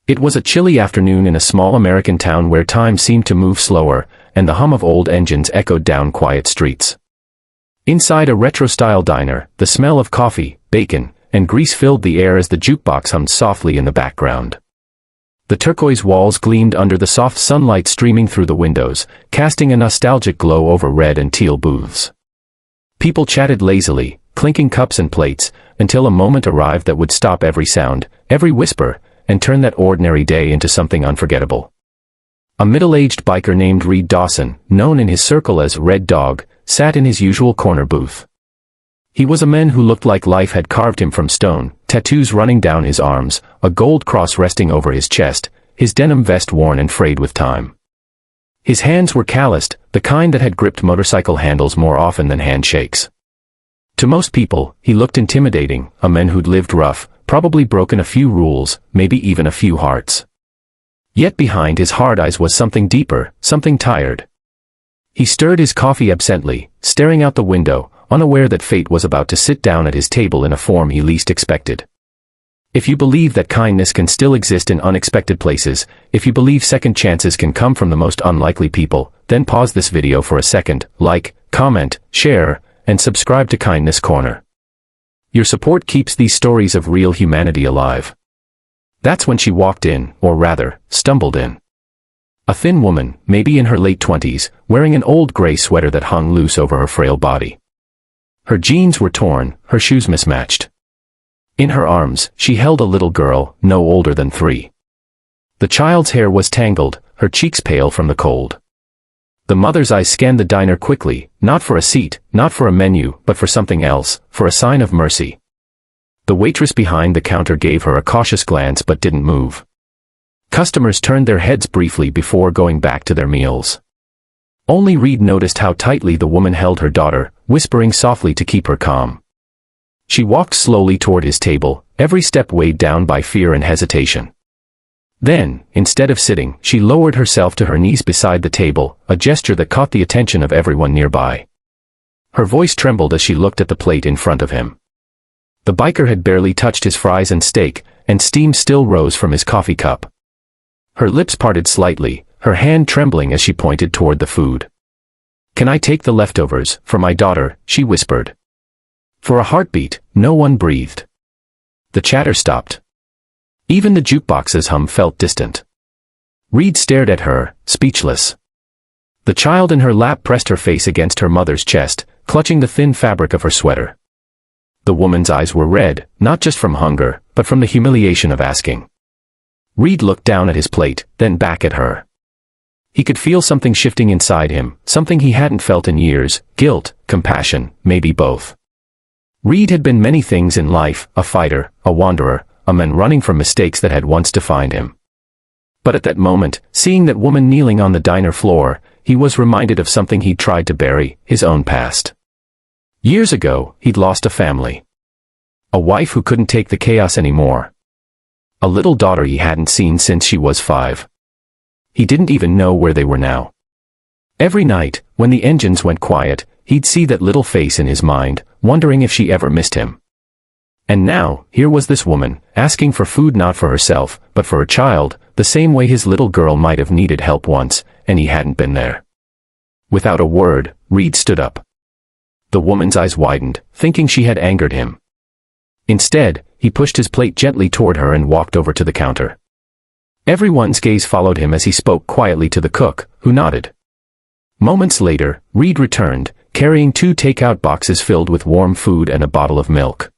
It was a chilly afternoon in a small American town where time seemed to move slower, and the hum of old engines echoed down quiet streets. Inside a retro-style diner, the smell of coffee, bacon, and grease filled the air as the jukebox hummed softly in the background. The turquoise walls gleamed under the soft sunlight streaming through the windows, casting a nostalgic glow over red and teal booths. People chatted lazily, clinking cups and plates, until a moment arrived that would stop every sound, every whisper, and turn that ordinary day into something unforgettable. A middle-aged biker named Reed Dawson, known in his circle as Red Dog, sat in his usual corner booth. He was a man who looked like life had carved him from stone, tattoos running down his arms, a gold cross resting over his chest, his denim vest worn and frayed with time. His hands were calloused, the kind that had gripped motorcycle handles more often than handshakes. To most people, he looked intimidating, a man who'd lived rough, probably broken a few rules, maybe even a few hearts. Yet behind his hard eyes was something deeper, something tired. He stirred his coffee absently, staring out the window, unaware that fate was about to sit down at his table in a form he least expected. If you believe that kindness can still exist in unexpected places, if you believe second chances can come from the most unlikely people, then pause this video for a second, like, comment, share, and subscribe to Kindness Corner. Your support keeps these stories of real humanity alive. That's when she walked in, or rather, stumbled in. A thin woman, maybe in her late 20s, wearing an old gray sweater that hung loose over her frail body. Her jeans were torn, her shoes mismatched. In her arms, she held a little girl, no older than 3. The child's hair was tangled, her cheeks pale from the cold. The mother's eyes scanned the diner quickly, not for a seat, not for a menu, but for something else, for a sign of mercy. The waitress behind the counter gave her a cautious glance but didn't move. Customers turned their heads briefly before going back to their meals. Only Reed noticed how tightly the woman held her daughter, whispering softly to keep her calm. She walked slowly toward his table, every step weighed down by fear and hesitation. Then, instead of sitting, she lowered herself to her knees beside the table, a gesture that caught the attention of everyone nearby. Her voice trembled as she looked at the plate in front of him. The biker had barely touched his fries and steak, and steam still rose from his coffee cup. Her lips parted slightly, her hand trembling as she pointed toward the food. "Can I take the leftovers, for my daughter?" she whispered. For a heartbeat, no one breathed. The chatter stopped. Even the jukebox's hum felt distant. Reed stared at her, speechless. The child in her lap pressed her face against her mother's chest, clutching the thin fabric of her sweater. The woman's eyes were red, not just from hunger, but from the humiliation of asking. Reed looked down at his plate, then back at her. He could feel something shifting inside him, something he hadn't felt in years, guilt, compassion, maybe both. Reed had been many things in life, a fighter, a wanderer, a man running from mistakes that had once defined him. But at that moment, seeing that woman kneeling on the diner floor, he was reminded of something he'd tried to bury, his own past. Years ago, he'd lost a family. A wife who couldn't take the chaos anymore. A little daughter he hadn't seen since she was 5. He didn't even know where they were now. Every night, when the engines went quiet, he'd see that little face in his mind, wondering if she ever missed him. And now, here was this woman, asking for food not for herself, but for her child, the same way his little girl might have needed help once, and he hadn't been there. Without a word, Reed stood up. The woman's eyes widened, thinking she had angered him. Instead, he pushed his plate gently toward her and walked over to the counter. Everyone's gaze followed him as he spoke quietly to the cook, who nodded. Moments later, Reed returned, carrying 2 takeout boxes filled with warm food and a bottle of milk.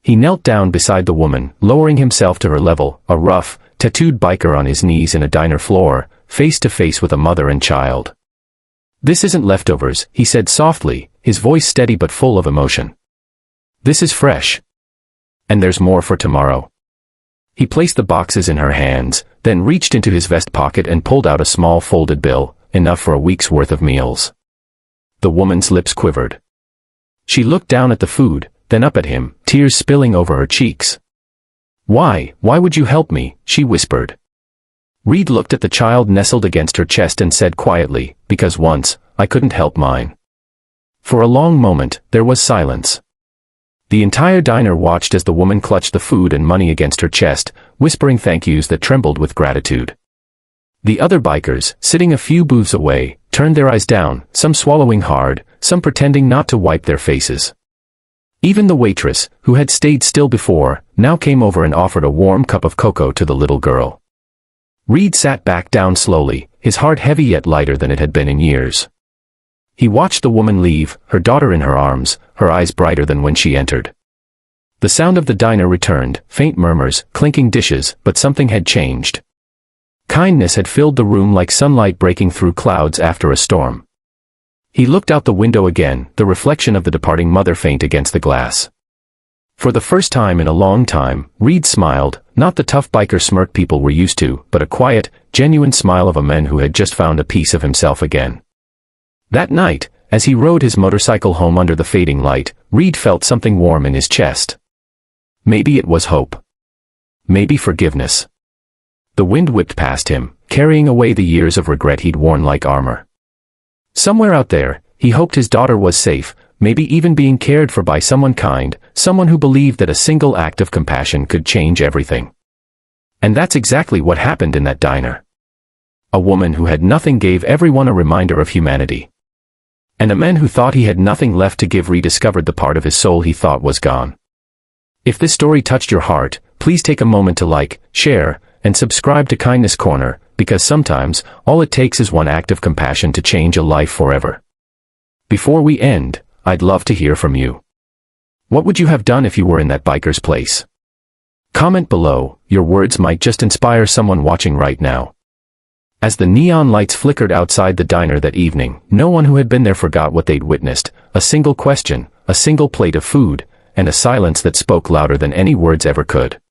He knelt down beside the woman, lowering himself to her level, a rough, tattooed biker on his knees in a diner floor, face to face with a mother and child. "This isn't leftovers," he said softly, his voice steady but full of emotion. "This is fresh. And there's more for tomorrow." He placed the boxes in her hands, then reached into his vest pocket and pulled out a small folded bill, enough for a week's worth of meals. The woman's lips quivered. She looked down at the food, then up at him, tears spilling over her cheeks. Why would you help me?" she whispered. Reed looked at the child nestled against her chest and said quietly, "Because once, I couldn't help mine." For a long moment, there was silence. The entire diner watched as the woman clutched the food and money against her chest, whispering thank yous that trembled with gratitude. The other bikers, sitting a few booths away, turned their eyes down, some swallowing hard, some pretending not to wipe their faces. Even the waitress, who had stayed still before, now came over and offered a warm cup of cocoa to the little girl. Reed sat back down slowly, his heart heavy yet lighter than it had been in years. He watched the woman leave, her daughter in her arms, her eyes brighter than when she entered. The sound of the diner returned, faint murmurs, clinking dishes, but something had changed. Kindness had filled the room like sunlight breaking through clouds after a storm. He looked out the window again, the reflection of the departing mother faint against the glass. For the first time in a long time, Reed smiled, not the tough biker smirk people were used to, but a quiet, genuine smile of a man who had just found a piece of himself again. That night, as he rode his motorcycle home under the fading light, Reed felt something warm in his chest. Maybe it was hope. Maybe forgiveness. The wind whipped past him, carrying away the years of regret he'd worn like armor. Somewhere out there, he hoped his daughter was safe, maybe even being cared for by someone kind, someone who believed that a single act of compassion could change everything. And that's exactly what happened in that diner. A woman who had nothing gave everyone a reminder of humanity. And a man who thought he had nothing left to give rediscovered the part of his soul he thought was gone. If this story touched your heart, please take a moment to like, share, and subscribe to Kindness Corner, because sometimes, all it takes is one act of compassion to change a life forever. Before we end, I'd love to hear from you. What would you have done if you were in that biker's place? Comment below, your words might just inspire someone watching right now. As the neon lights flickered outside the diner that evening, no one who had been there forgot what they'd witnessed, a single question, a single plate of food, and a silence that spoke louder than any words ever could.